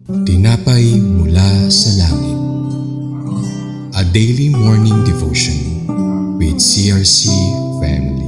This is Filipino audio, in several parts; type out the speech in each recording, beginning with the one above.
Tinapay mula sa langit. A daily morning devotion with CRC family.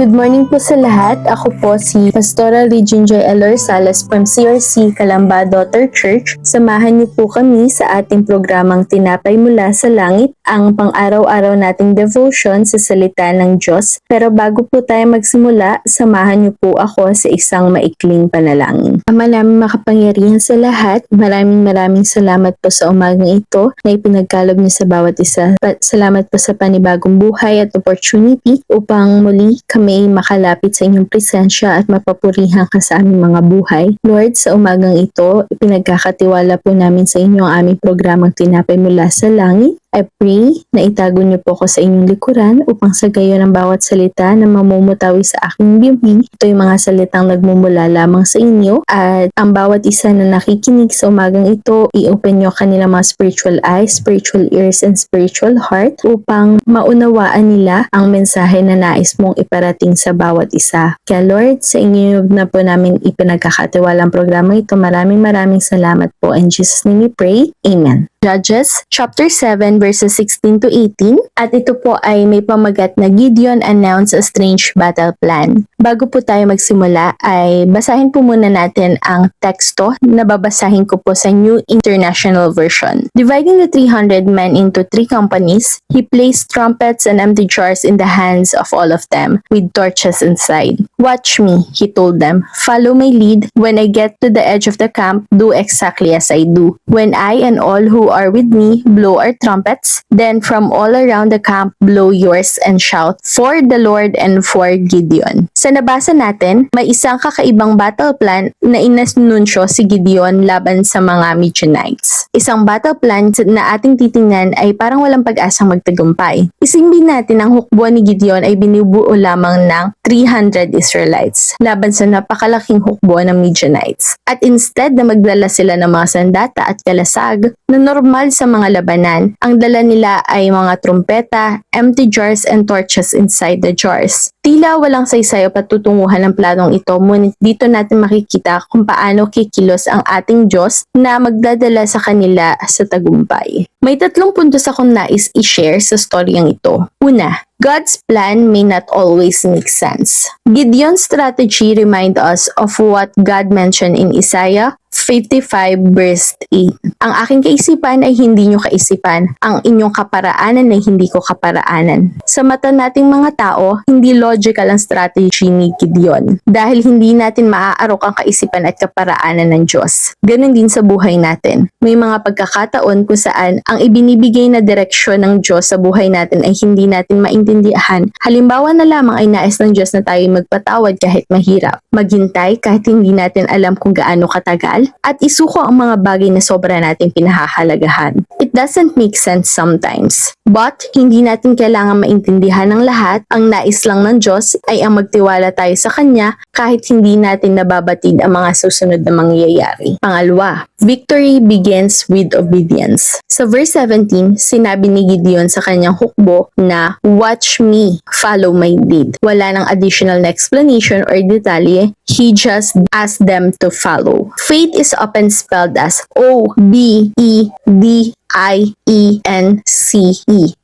Good morning po sa lahat. Ako po si Pastoral Regine Joy Elor Salas from CRC Calamba Daughter Church. Samahan niyo po kami sa ating programang Tinapay Mula sa Langit, ang pang-araw-araw nating devotion sa salita ng Diyos. Pero bago po tayo magsimula, samahan niyo po ako sa isang maikling panalangin. Ama namin makapangyarihan sa lahat, maraming salamat po sa umagang ito na ipinagkaloob niyo sa bawat isa. Salamat po sa panibagong buhay at opportunity upang muli kami makalapit sa inyong presensya at mapapurihan ka sa aming mga buhay. Lord, sa umagang ito, ipinagkakatiwala po namin sa inyo ang aming programang Tinapay Mula sa Langit. I pray na itago niyo po ako sa inyong likuran upang sa gayon ang bawat salita na mamumutawi sa aking bibig. Ito yung mga salitang nagmumula lamang sa inyo at ang bawat isa na nakikinig sa umagang ito, i-open niyo kanilang mga spiritual eyes, spiritual ears, and spiritual heart upang maunawaan nila ang mensahe na nais mong iparating sa bawat isa. Kaya Lord, sa inyo na po namin ipinagkakatiwala ang programa ito. Maraming salamat po. In Jesus' name we pray. Amen. Judges chapter 7 verses 16 to 18 at ito po ay may pamagat na Gideon announced a strange battle plan. Bago po tayo magsimula ay basahin po muna natin ang teksto na babasahin ko po sa New International Version. Dividing the 300 men into 3 companies, he placed trumpets and empty jars in the hands of all of them with torches inside. Watch me, he told them. Follow my lead. When I get to the edge of the camp, do exactly as I do. When I and all who are with me blow our trumpets, then from all around the camp blow yours and shout, for the Lord and for Gideon. Sa nabasa natin, may isang kakaibang battle plan na inanunsyo si Gideon laban sa mga Midianites. Isang battle plan na ating titingnan ay parang walang pag-asang magtagumpay. Isipin natin ang hukbo ni Gideon ay binubuo lamang ng 300 Israelites laban sa napakalaking hukbo ng Midianites. At instead na magdala sila ng mga sandata at kalasag na normal sa mga labanan, ang dala nila ay mga trumpeta, empty jars and torches inside the jars. Tila walang saysay o patutunguhan ng planong ito, ngunit dito natin makikita kung paano kikilos ang ating Diyos na magdadala sa kanila sa tagumpay. May 3 puntos akong nais i-share sa storyang ito. Una, God's plan may not always make sense. Gideon's strategy remind us of what God mentioned in Isaiah 55 verse 8. Ang aking kaisipan ay hindi nyo kaisipan. Ang inyong kaparaanan ay hindi ko kaparaanan. Sa mata nating mga tao, hindi logical ang strategy ni Gideon dahil hindi natin maaarok ang kaisipan at kaparaanan ng Diyos. Ganon din sa buhay natin. May mga pagkakataon kung saan ang ibinibigay na direksyon ng Diyos sa buhay natin ay hindi natin maintindihan. Halimbawa na lamang ay nais ng Diyos na tayo magpatawad kahit mahirap, maghintay kahit hindi natin alam kung gaano katagal, at isuko ang mga bagay na sobra nating pinahahalagahan. It doesn't make sense sometimes. But hindi natin kailangan maintindihan ng lahat. Ang nais lang ng Diyos ay ang magtiwala tayo sa Kanya kahit hindi natin nababatid ang mga susunod na mangyayari. Pangalawa, victory begins with obedience. Sa verse 17, sinabi ni Gideon sa kanyang hukbo na, watch me, follow my lead. Wala nang additional na explanation or detalye, he just asked them to follow. Faith is often spelled as O-B-E-D-I-E-N-C-E.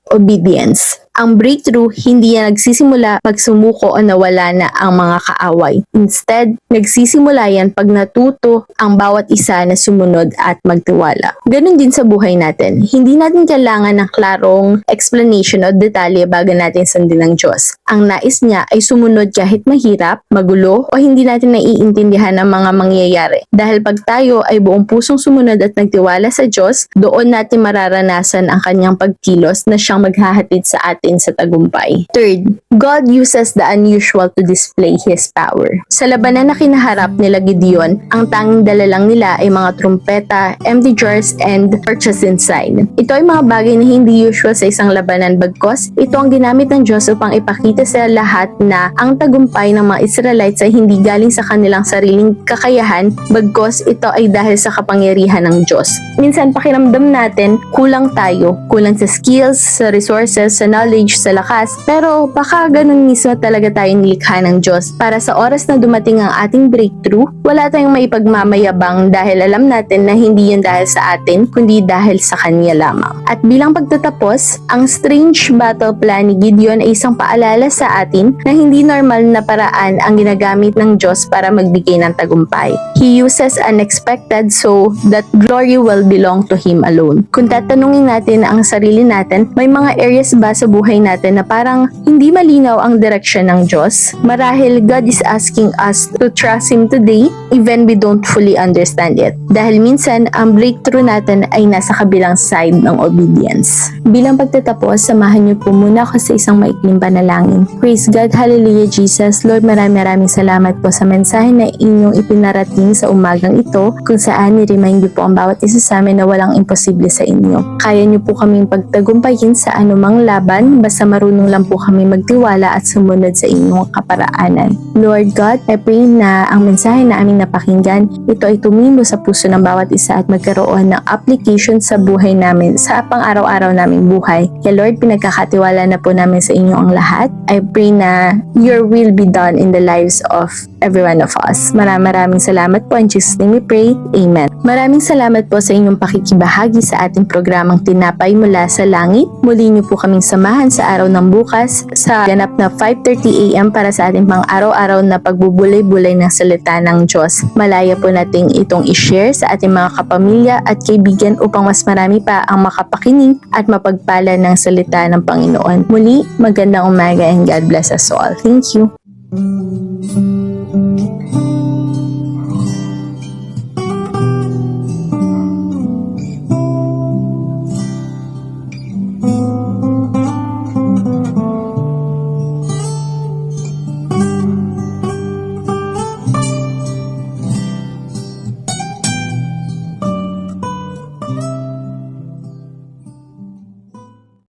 Obedience. Ang breakthrough hindi yan nagsisimula pag sumuko o nawala na ang mga kaaway. Instead, nagsisimula yan pag natuto ang bawat isa na sumunod at magtiwala. Ganon din sa buhay natin. Hindi natin kailangan ng klarong explanation o detalye bago natin sundin ng Diyos. Ang nais niya ay sumunod kahit mahirap, magulo, o hindi natin naiintindihan ang mga mangyayari. Dahil pag tayo ay buong pusong sumunod at nagtiwala sa Diyos, doon natin mararanasan ang kanyang pagkilos na siyang maghahatid sa atin atin sa tagumpay. Third, God uses the unusual to display His power. Sa labanan na kinaharap nila Gideon, ang tanging dala lang nila ay mga trumpeta, empty jars, and torches inside. Ito ay mga bagay na hindi usual sa isang labanan, bagkos ito ang ginamit ng Diyos upang ipakita sa lahat na ang tagumpay ng mga Israelites ay hindi galing sa kanilang sariling kakayahan, bagkos ito ay dahil sa kapangyarihan ng Diyos. Minsan pakiramdam natin, kulang tayo, kulang sa skills, sa resources, sa knowledge, sa lakas, pero baka ganun mismo talaga tayo nilikha ng Diyos para sa oras na dumating ang ating breakthrough, wala tayong maipagmamayabang dahil alam natin na hindi yan dahil sa atin, kundi dahil sa Kanya lamang. At bilang pagtatapos, ang strange battle plan ni Gideon ay isang paalala sa atin na hindi normal na paraan ang ginagamit ng Diyos para magbigay ng tagumpay. He uses unexpected so that glory will belong to Him alone. Kung tatanungin natin ang sarili natin, may mga areas ba sa buhay natin na parang hindi malinaw ang direksyon ng Diyos? Marahil God is asking us to trust Him today even we don't fully understand it. Dahil minsan, ang breakthrough natin ay nasa kabilang side ng obedience. Bilang pagtatapos, samahan niyo po muna ako sa isang maikling panalangin. Praise God, Hallelujah Jesus. Lord, maraming salamat po sa mensahe na inyong ipinarating sa umagang ito, kung saan ni-remind niyo po ang bawat isa sa amin na walang imposible sa inyo. Kaya niyo po kaming pagtagumpayin sa anumang laban, basta marunong lang po kami magtiwala at sumunod sa inyong kaparaanan. Lord God, I pray na ang mensahe na aming napakinggan, ito ay tumimo sa puso ng bawat isa at magkaroon ng application sa buhay namin, sa pang-araw-araw naming buhay. Kaya Lord, pinagkakatiwala na po namin sa inyo ang lahat. I pray na your will be done in the lives of every one of us. Maraming salamat po. In Jesus' name we pray. Amen. Maraming salamat po sa inyong pakikibahagi sa ating programang Tinapay Mula sa Langit. Muli niyo po kaming samahan sa araw ng bukas sa ganap na 5:30 AM para sa ating pang-araw-araw na pagbubulay-bulay ng salita ng Diyos. Malaya po nating itong i-share sa ating mga kapamilya at kaibigan upang mas marami pa ang makapakinig at mapagpala ng salita ng Panginoon. Muli, magandang umaga and God bless us all. Thank you.